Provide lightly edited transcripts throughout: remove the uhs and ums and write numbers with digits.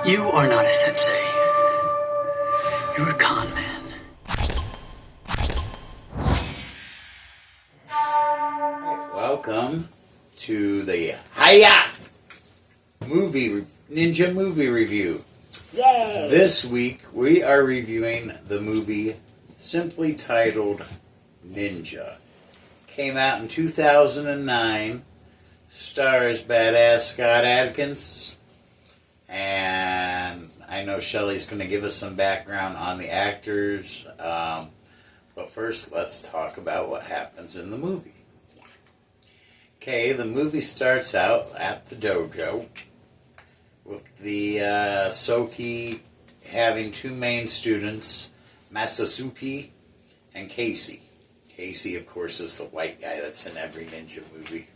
You are not a sensei. You're a con man. Welcome to the Ninja movie review. Yay! This week we are reviewing the movie simply titled Ninja. Came out in 2009. Stars badass Scott Adkins. And I know Shelley's going to give us some background on the actors. But first, let's talk about what happens in the movie. Okay, the movie starts out at the dojo with the Soki having two main students, Masasuke and Casey. Casey, of course, is the white guy that's in every ninja movie.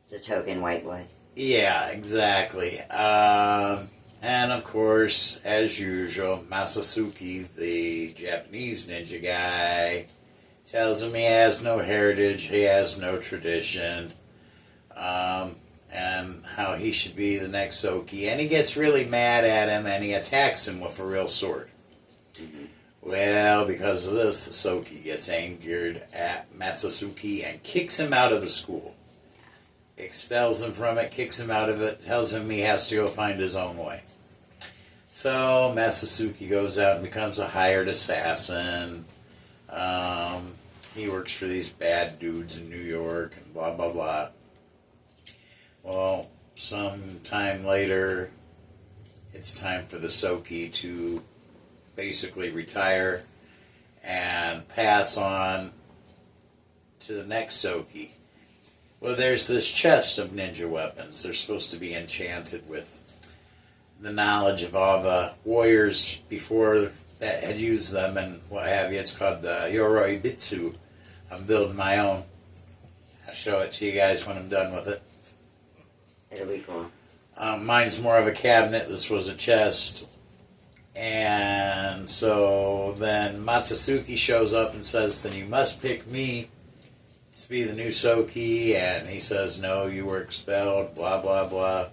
The token white boy. Yeah, exactly. And of course, as usual, Masasuke, the Japanese ninja guy, tells him he has no heritage, he has no tradition, and how he should be the next Soki. And he gets really mad at him and he attacks him with a real sword. Mm-hmm. Well, because of this, the Soki gets angered at Masasuke and kicks him out of the school. Expels him from it, kicks him out of it, tells him he has to go find his own way. So Masasuke goes out and becomes a hired assassin. He works for these bad dudes in New York and blah, blah, blah. Well, some time later, it's time for the Soki to basically retire and pass on to the next Soki. Well, there's this chest of ninja weapons. They're supposed to be enchanted with the knowledge of all the warriors before that had used them and what have you. It's called the Yoroi Bitsu. I'm building my own. I'll show it to you guys when I'm done with it. It'll be cool. Mine's more of a cabinet. This was a chest. And so then Matsasuke shows up and says, then you must pick me to be the new Soki. And he says, no, you were expelled, blah, blah, blah.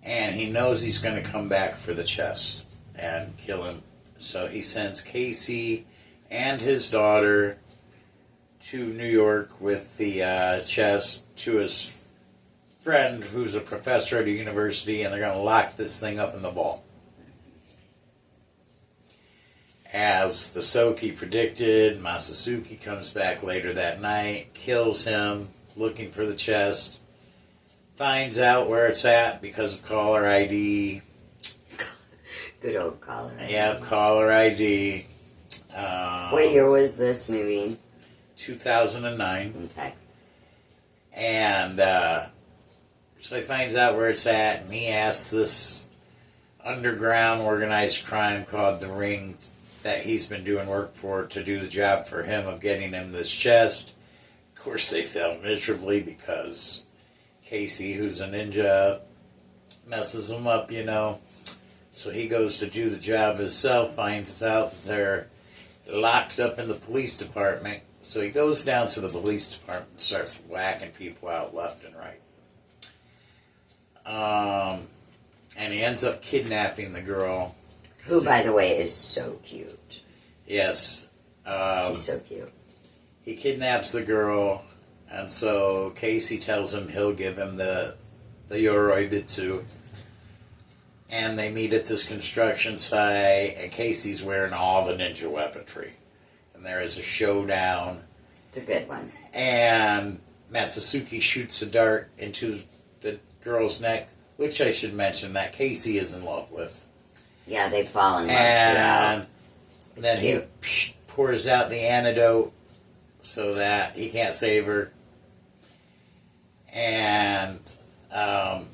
And he knows he's going to come back for the chest and kill him. So he sends Casey and his daughter to New York with the chest to his friend who's a professor at a university, and they're going to lock this thing up in the vault. As the Soki predicted, Masasuke comes back later that night, kills him, looking for the chest, finds out where it's at because of caller ID. Good old caller ID. Yeah, caller ID. What year was this movie? 2009. Okay. And so he finds out where it's at, and he asks this underground organized crime called The Ring that he's been doing work for to do the job for him of getting him this chest. Of course, they fail miserably because Casey, who's a ninja, messes him up, you know. So he goes to do the job himself, finds out that they're locked up in the police department. So he goes down to the police department and starts whacking people out left and right. And he ends up kidnapping the girl. Who, by the way, is so cute. Yes. She's so cute. He kidnaps the girl, and so Casey tells him he'll give him the Yoroi Bitsu. And they meet at this construction site, and Casey's wearing all the ninja weaponry. And there is a showdown. It's a good one. And Masasuke shoots a dart into the girl's neck, which I should mention that Casey is in love with. Yeah, they fall in love. And then cute. he pours out the antidote so that he can't save her. And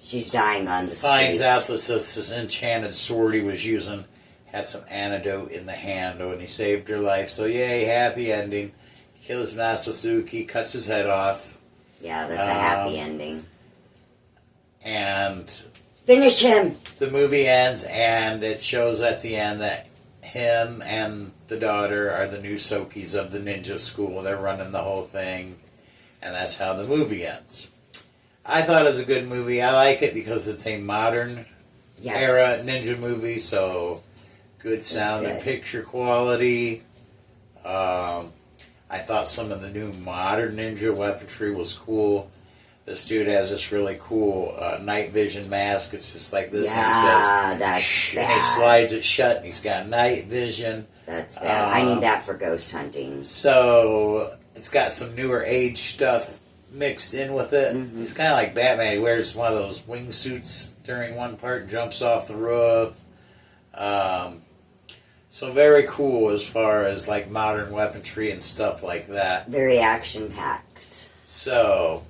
she's dying on the finds street. out this enchanted sword he was using had some antidote in the handle, and he saved her life. So yay, happy ending. He kills Masasuke, cuts his head off. Yeah, that's a happy ending. And finish him! the movie ends, and it shows at the end that him and the daughter are the new Sokis of the ninja school. They're running the whole thing, and that's how the movie ends. I thought it was a good movie. I like it because it's a modern era ninja movie, so good sound and picture quality. I thought some of the new modern ninja weaponry was cool. This dude has this really cool night vision mask. It's just like this, and he says, that's "Shh," bad. and he slides it shut, and he's got night vision. That's bad. I need that for ghost hunting. So it's got some newer age stuff mixed in with it. Mm-hmm. He's kind of like Batman. He wears one of those wingsuits during one part and jumps off the roof. So very cool as far as like modern weaponry and stuff like that. Very action-packed. So,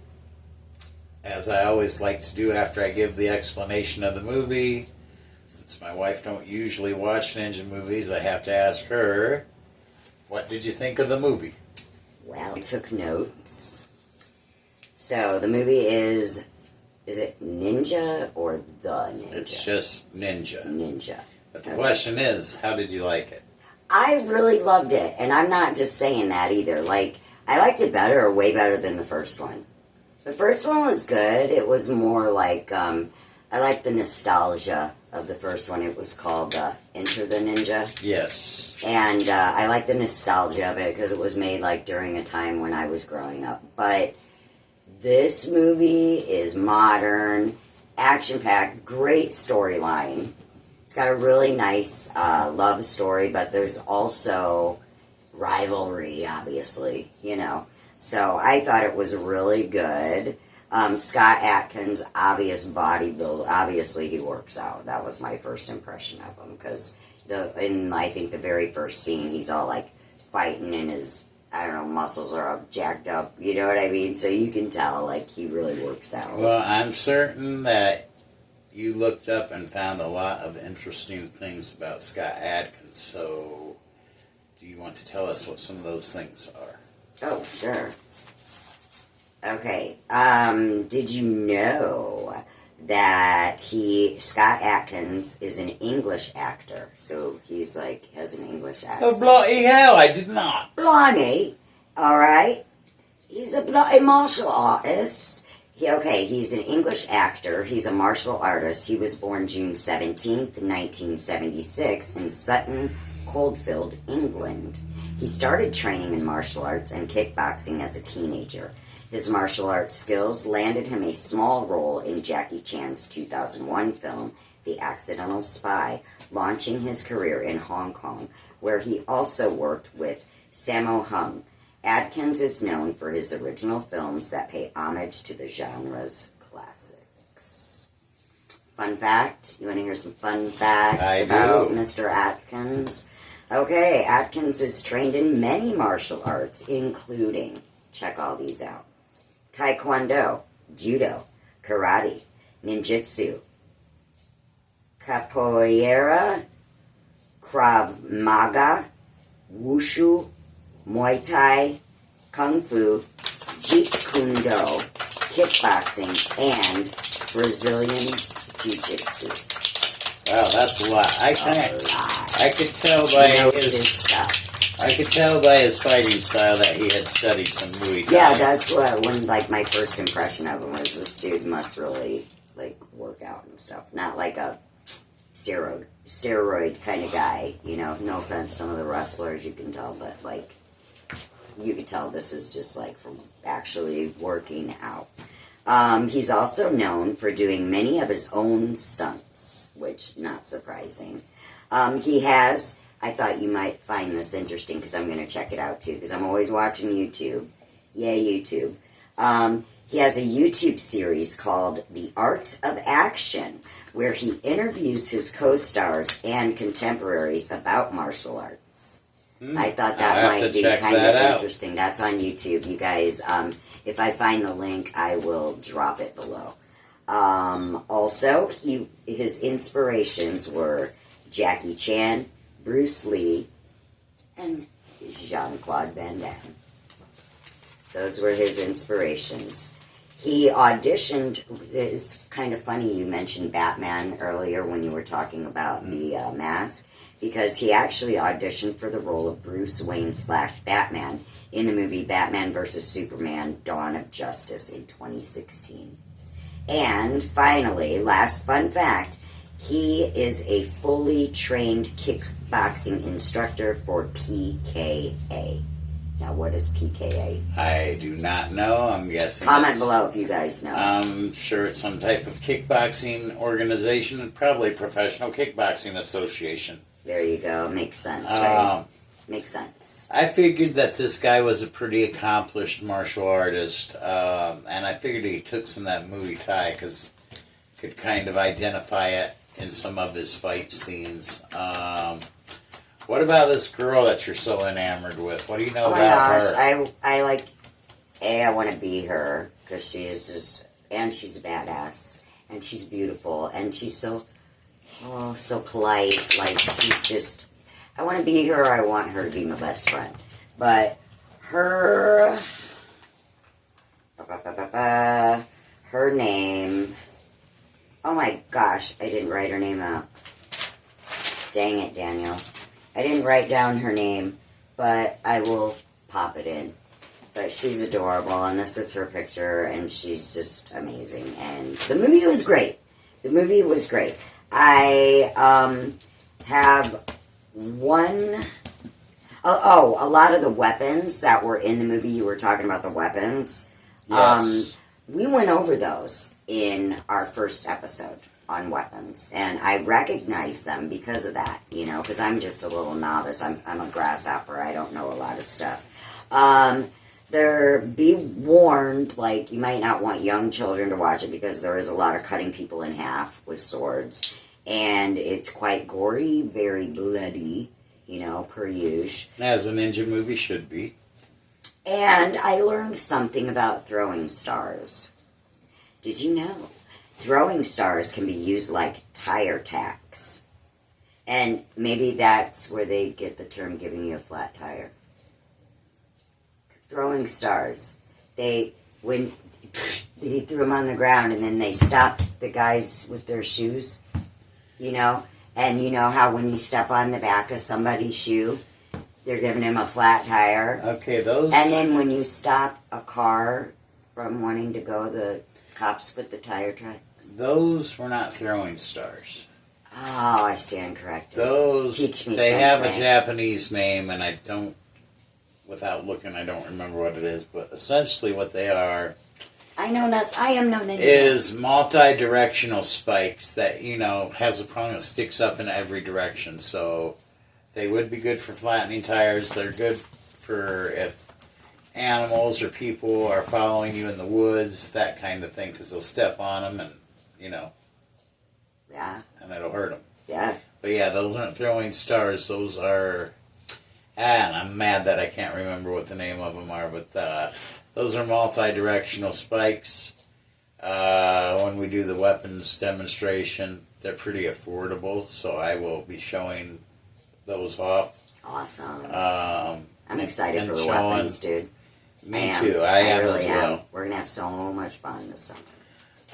as I always like to do after I give the explanation of the movie, since my wife don't usually watch ninja movies, I have to ask her, what did you think of the movie? Well, I took notes. So, the movie is it Ninja or The Ninja? It's just Ninja. Ninja. But the question is, how did you like it? I really loved it, and I'm not just saying that either. Like, I liked it better, or way better than the first one. The first one was good. It was more like, I like the nostalgia of the first one. It was called Enter the Ninja. Yes. And I like the nostalgia of it because it was made like during a time when I was growing up. But this movie is modern, action-packed, great storyline. It's got a really nice love story, but there's also rivalry, obviously, you know. So I thought it was really good. Scott Adkins, obvious bodybuilder. Obviously, he works out. That was my first impression of him because in I think the very first scene, he's all like fighting and his muscles are all jacked up. You know what I mean? So you can tell like he really works out. Well, I'm certain that you looked up and found a lot of interesting things about Scott Adkins. So, do you want to tell us what some of those things are? Oh, sure. Okay. Did you know that Scott Adkins is an English actor? So he's like, has an English accent. Oh, bloody hell, I did not. Blimey. Alright. He's a bloody martial artist. He's an English actor. He's a martial artist. He was born June 17th, 1976 in Sutton, Coldfield, England. He started training in martial arts and kickboxing as a teenager. His martial arts skills landed him a small role in Jackie Chan's 2001 film, The Accidental Spy, launching his career in Hong Kong, where he also worked with Sammo Hung. Adkins is known for his original films that pay homage to the genre's classics. Fun fact? You want to hear some fun facts about Mr. Adkins? Okay, Adkins is trained in many martial arts, including, check all these out, Taekwondo, Judo, Karate, Ninjutsu, Capoeira, Krav Maga, Wushu, Muay Thai, Kung Fu, Jeet Kune Do, kickboxing, and Brazilian Jiu-Jitsu. Wow, that's a lot. I could tell by his fighting style that he had studied some Muay Thai. Yeah, that's when my first impression of him was this dude must really like work out and stuff. Not like a steroid kind of guy, you know. No offense, some of the wrestlers you can tell, but like you could tell this is just like from actually working out. He's also known for doing many of his own stunts, which not surprising. I thought you might find this interesting because I'm going to check it out too because I'm always watching YouTube. Yay, YouTube. He has a YouTube series called The Art of Action where he interviews his co-stars and contemporaries about martial arts. I thought that might be kind of interesting. That's on YouTube, you guys. If I find the link, I will drop it below. Also, his inspirations were Jackie Chan, Bruce Lee, and Jean-Claude Van Damme. Those were his inspirations. He auditioned. It's kind of funny you mentioned Batman earlier when you were talking about the mask, because he actually auditioned for the role of Bruce Wayne / Batman in the movie Batman vs. Superman: Dawn of Justice in 2016. And finally, last fun fact, he is a fully trained kickboxing instructor for PKA. Now, what is PKA? I do not know. I'm guessing. Comment below if you guys know. I'm sure it's some type of kickboxing organization, probably Professional Kickboxing Association. There you go. Makes sense, right? Makes sense. I figured that this guy was a pretty accomplished martial artist, and I figured he took some of that Muay Thai because could kind of identify it in some of his fight scenes. What about this girl that you're so enamored with? What do you know about her? I want to be her because she is just, and she's a badass, and she's beautiful, and she's so polite. Like, she's just, I want to be her. I want her to be my best friend. But her name, oh my gosh, I didn't write her name out. Dang it, Daniel. I didn't write down her name, but I will pop it in. But she's adorable, and this is her picture, and she's just amazing. And the movie was great. The movie was great. I have one... a lot of the weapons that were in the movie, you were talking about the weapons. Yes. We went over those in our first episode on weapons, and I recognize them because of that, you know, because I'm just a little novice. I'm a grasshopper. I don't know a lot of stuff. Be warned, like, you might not want young children to watch it because there is a lot of cutting people in half with swords, and it's quite gory, very bloody, you know, per usual. As a ninja movie should be. And I learned something about throwing stars. Did you know? Throwing stars can be used like tire tacks. And maybe that's where they get the term giving you a flat tire. Throwing stars. When he threw them on the ground and then they stopped the guys with their shoes, you know? And you know how when you step on the back of somebody's shoe, they're giving him a flat tire? Okay, those... And then when you stop a car from wanting to go, the cops put the tire tracks. Those were not throwing stars. Oh, I stand corrected. Those, teach me. They have a Sensei. Japanese name, and I don't, without looking, I don't remember what it is. But essentially, what they are, I am no ninja. is multi-directional spikes that, you know, has a prong that sticks up in every direction. So they would be good for flattening tires. They're good for if animals or people are following you in the woods, that kind of thing, because they'll step on them and, you know. Yeah. And it'll hurt them. Yeah. But yeah, those aren't throwing stars. Those are... and I'm mad that I can't remember what the name of them are, but those are multi-directional spikes. When we do the weapons demonstration, they're pretty affordable, so I will be showing those off. Awesome. I'm and- excited and for the showing- weapons, dude. Me too. I am really as well. am. We're gonna have so much fun this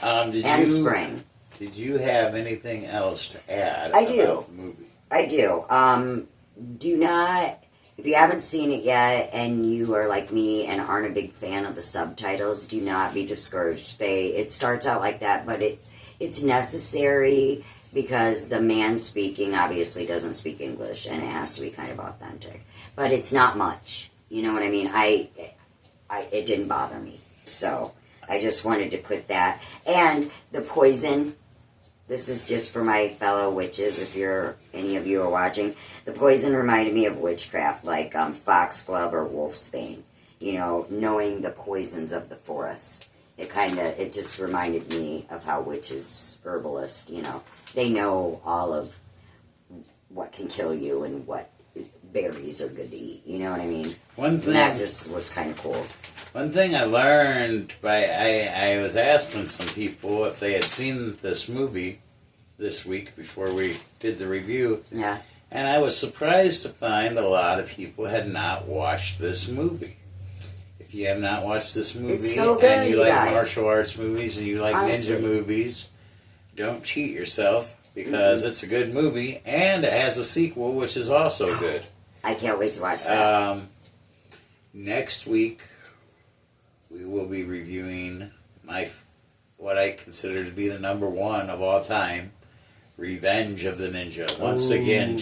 summer Did spring. Did you have anything else to add I do. about the movie? I do. Do not, if you haven't seen it yet and you are like me and aren't a big fan of the subtitles, do not be discouraged. It starts out like that, but it's necessary because the man speaking obviously doesn't speak English and it has to be kind of authentic. But it's not much. You know what I mean? It didn't bother me. So I just wanted to put that. And the poison, this is just for my fellow witches, if any of you are watching. The poison reminded me of witchcraft, like foxglove or wolfsbane. You know, knowing the poisons of the forest. It just reminded me of how witches, herbalists, you know, they know all of what can kill you and what berries are good to eat. You know what I mean? One thing... And that just was kind of cool. One thing I learned I was asking some people if they had seen this movie this week before we did the review. Yeah. And I was surprised to find a lot of people had not watched this movie. If you have not watched this movie It's so good, and you you like guys. martial arts movies and you like Honestly. ninja movies, don't cheat yourself because it's a good movie and it has a sequel which is also good. I can't wait to watch that. Next week we will be reviewing what I consider to be the number one of all time, Revenge of the Ninja. Once again,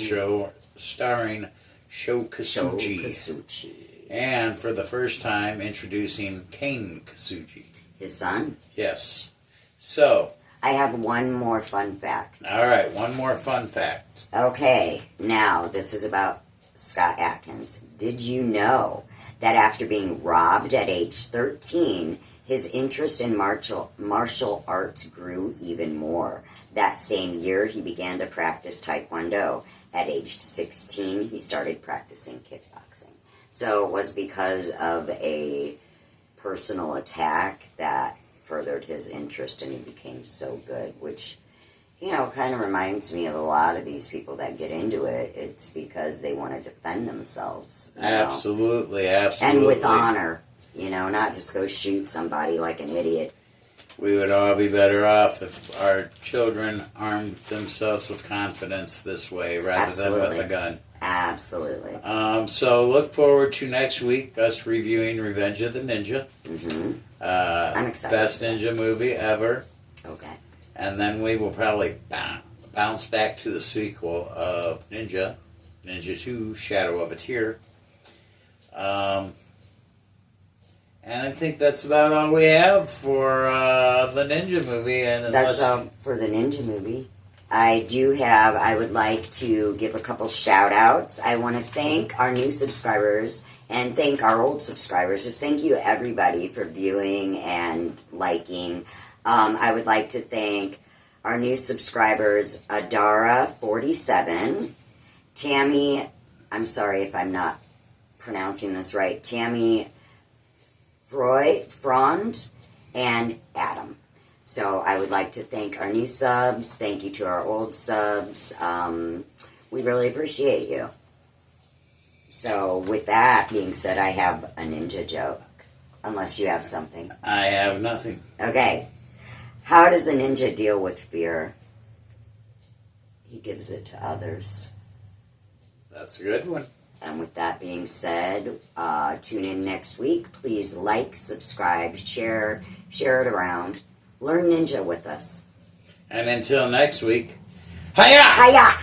starring Sho Kasuchi. Kasuchi. And for the first time, introducing Kane Kasuchi. His son? Yes. So. I have one more fun fact. All right, one more fun fact. Okay, now this is about Scott Adkins. Did you know that after being robbed at age 13, his interest in martial arts grew even more? That same year, he began to practice Taekwondo. At age 16, he started practicing kickboxing. So it was because of a personal attack that furthered his interest and he became so good, which, you know, kind of reminds me of a lot of these people that get into it. It's because they want to defend themselves. Absolutely, know? absolutely. And with honor, you know, not just go shoot somebody like an idiot. We would all be better off if our children armed themselves with confidence this way rather than with a gun. Absolutely. So look forward to next week, us reviewing Revenge of the Ninja. Mm-hmm. I'm excited. Best ninja movie ever. Okay. And then we will probably bounce back to the sequel of Ninja 2, Shadow of a Tear. And I think that's about all we have for the Ninja movie. And that's for the Ninja movie. I would like to give a couple shout outs. I want to thank our new subscribers and thank our old subscribers. Just thank you everybody for viewing and liking. I would like to thank our new subscribers, Adara47, Tammy, I'm sorry if I'm not pronouncing this right, Tammy Frond, and Adam. So I would like to thank our new subs. Thank you to our old subs. We really appreciate you. So with that being said, I have a ninja joke. Unless you have something. I have nothing. Okay. How does a ninja deal with fear? He gives it to others. That's a good one. And with that being said, tune in next week. Please like, subscribe, share it around. Learn ninja with us. And until next week, hiya! Hiya!